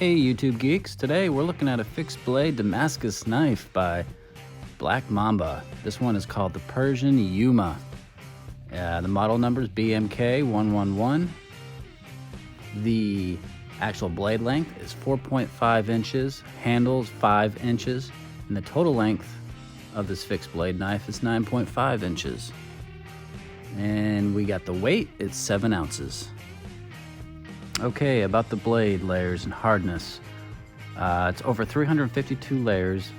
Hey YouTube geeks, today we're looking at a fixed blade Damascus knife by Black Mamba. This one is called the Persian Yuma. The model number is BMK111. The actual blade length is 4.5 inches, handles 5 inches, and the total length of this fixed blade knife is 9.5 inches. And we got the weight, it's 7 ounces. Okay, about the blade layers and hardness. It's over 352 layers,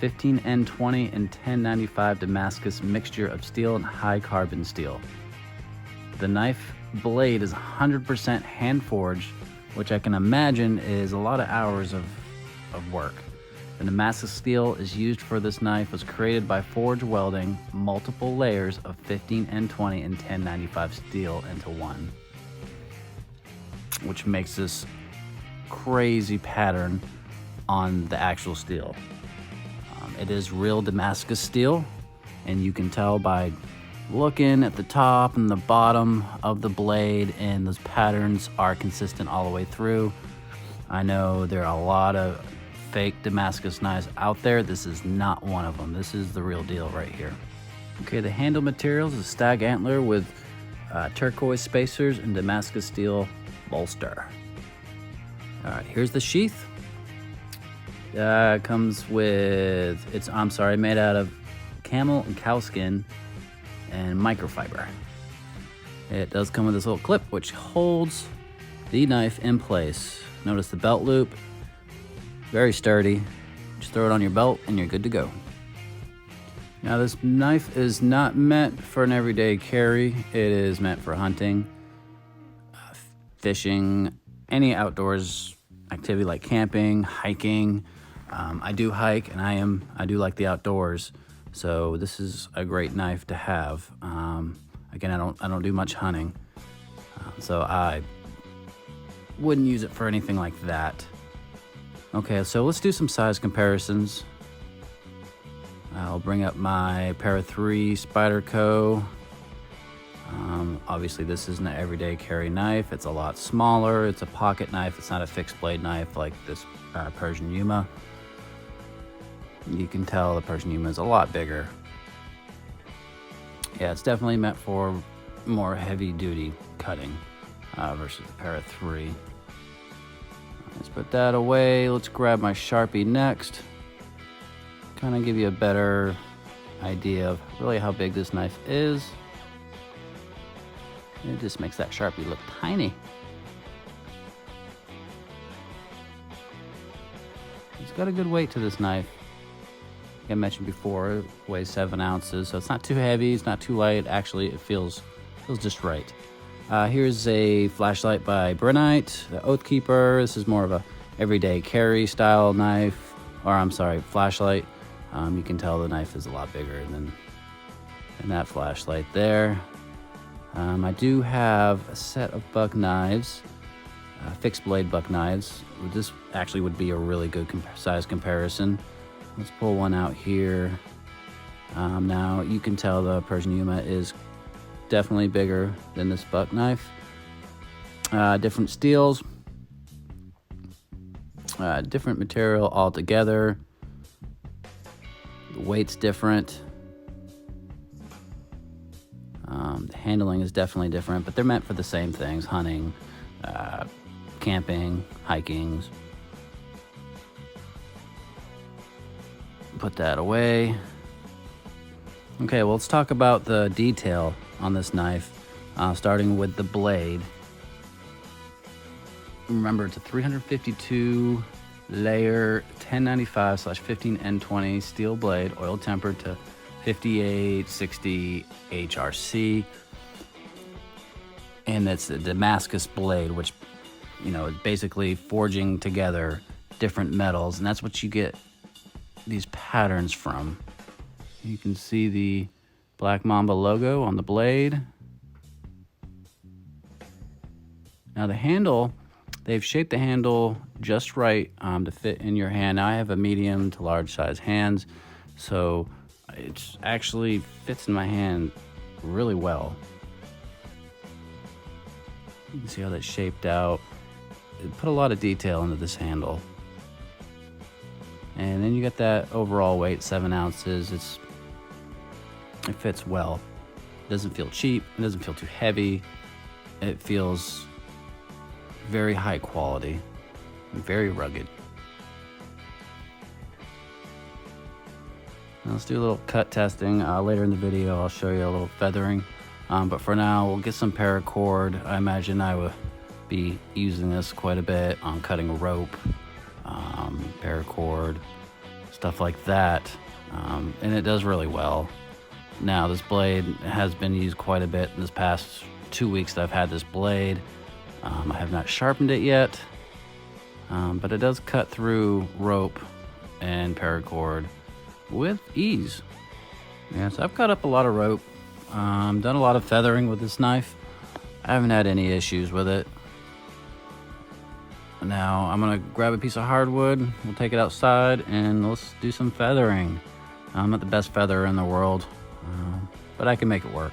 15N20 and 1095 Damascus mixture of steel and high carbon steel. The knife blade is 100% hand forged, which I can imagine is a lot of hours of work. The Damascus steel is used for this knife was created by forge welding multiple layers of 15N20 and 1095 steel into one, which makes this crazy pattern on the actual steel. It is real Damascus steel, and you can tell by looking at the top and the bottom of the blade, and those patterns are consistent all the way through. I know there are a lot of fake Damascus knives out there. This is not one of them. This is the real deal right here. Okay, the handle materials is stag antler with turquoise spacers and Damascus steel bolster. All right, here's the sheath. Comes with, made out of camel and cow skin and microfiber. It does come with this little clip which holds the knife in place. Notice the belt loop, very sturdy. Just throw it on your belt and you're good to go. Now this knife is not meant for an everyday carry. It is meant for hunting, fishing, any outdoors activity like camping, hiking. I do hike and I do like the outdoors, so this is a great knife to have. Again, I don't do much hunting, so I wouldn't use it for anything like that. Okay, so let's do some size comparisons. I'll bring up my Para 3 Spyderco. Obviously this isn't an everyday carry knife. It's a lot smaller. It's a pocket knife. It's not a fixed blade knife like this Persian Yuma. You can tell the Persian Yuma is a lot bigger. Yeah, it's definitely meant for more heavy duty cutting versus the Para 3. Let's put that away. Let's grab my Sharpie next. Kind of give you a better idea of really how big this knife is. It just makes that Sharpie look tiny. It's got a good weight to this knife. Like I mentioned before, it weighs 7 ounces, so it's not too heavy, it's not too light. Actually, it feels just right. Here's a flashlight by Brenite, the Oath Keeper. This is more of a everyday carry style knife, flashlight. You can tell the knife is a lot bigger than that flashlight there. I do have a set of buck knives, fixed blade buck knives. This actually would be a really good size comparison. Let's pull one out here. Now you can tell the Persian Yuma is definitely bigger than this buck knife. Different steels, different material altogether. The weight's different. The handling is definitely different, but they're meant for the same things: hunting, camping, hiking. Put that away. Okay, well, let's talk about the detail on this knife, starting with the blade. Remember, it's a 352 layer 1095/15N20 steel blade, oil tempered to 5860 HRC, and that's the Damascus blade, which is basically forging together different metals, and that's what you get these patterns from. You can see the Black Mamba logo on the blade. Now the handle, they've shaped the handle just right to fit in your hand. Now I have a medium to large size hands, so it actually fits in my hand really well. You can see how that's shaped out. put a lot of detail into this handle. And then you get that overall weight, 7 ounces. It fits well. It doesn't feel cheap. It doesn't feel too heavy. It feels very high quality, very rugged. Now let's do a little cut testing. Later in the video, I'll show you a little feathering. But for now, we'll get some paracord. I imagine I will be using this quite a bit on cutting rope, paracord, stuff like that. And it does really well. Now, this blade has been used quite a bit in this past 2 weeks that I've had this blade. I have not sharpened it yet, but it does cut through rope and paracord with ease. Yeah, so I've cut up a lot of rope, done a lot of feathering with this knife. I haven't had any issues with it. Now I'm gonna grab a piece of hardwood, we'll take it outside and let's do some feathering. I'm not the best featherer in the world, but I can make it work.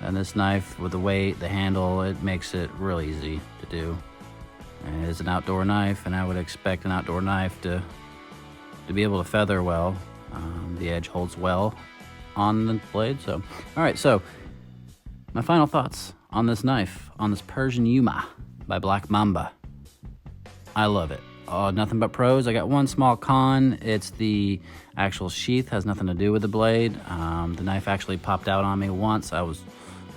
And this knife, with the weight, the handle, it makes it real easy to do. And it is an outdoor knife, and I would expect an outdoor knife to be able to feather well. The edge holds well on the blade. So, all right, so my final thoughts on this knife, on this Persian Yuma by Black Mamba. I love it. Nothing but pros. I got one small con. It's the actual sheath, has nothing to do with the blade. The knife actually popped out on me once. I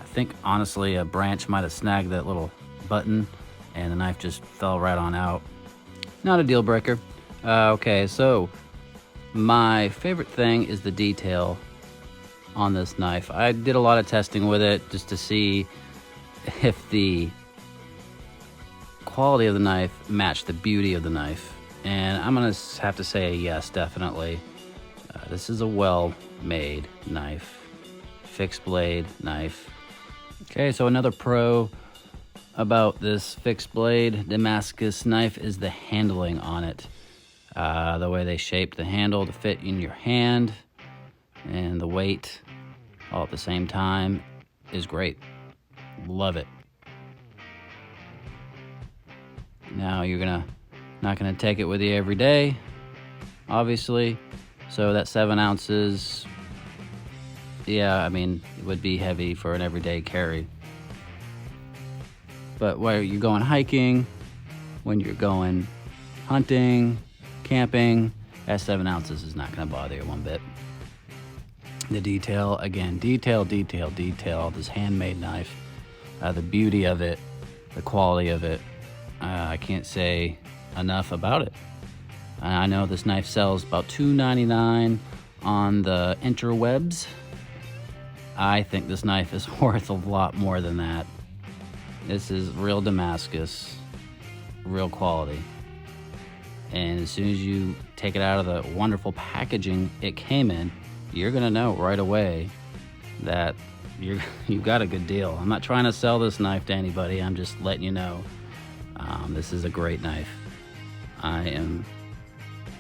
think honestly a branch might have snagged that little button and the knife just fell right on out. Not a deal breaker. Okay, so my favorite thing is the detail on this knife. I did a lot of testing with it just to see if the quality of the knife matched the beauty of the knife, and I'm gonna have to say yes, definitely. This is a well-made knife, fixed blade knife. Okay, so another pro about this fixed blade Damascus knife is the handling on it. The way they shaped the handle to fit in your hand and the weight all at the same time is great. Love it. Now you're not gonna take it with you every day, obviously. So that 7 ounces, yeah, I mean, it would be heavy for an everyday carry. But where you're going hiking, when you're going hunting, camping, that 7 ounces is not gonna bother you one bit. The detail, again, detail. This handmade knife, the beauty of it, the quality of it. I can't say enough about it. I know this knife sells about $2.99 on the interwebs. I think this knife is worth a lot more than that. This is real Damascus, real quality. And as soon as you take it out of the wonderful packaging it came in, you're gonna know right away that you got a good deal. I'm not trying to sell this knife to anybody, I'm just letting you know. This is a great knife. I am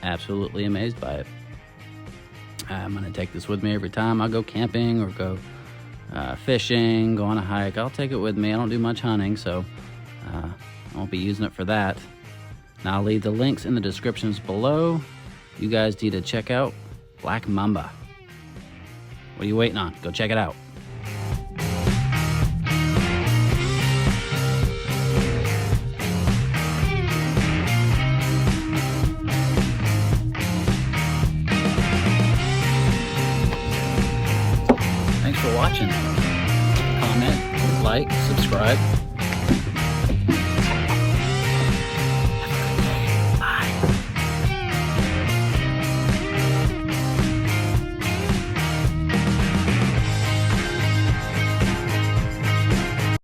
absolutely amazed by it. I'm gonna take this with me every time I go camping or go fishing, go on a hike. I'll take it with me. I don't do much hunting, so I won't be using it for that. Now I'll leave the links in the descriptions below. You guys need to check out Black Mamba. What are you waiting on? Go check it out. Thanks for watching. Comment, like, subscribe.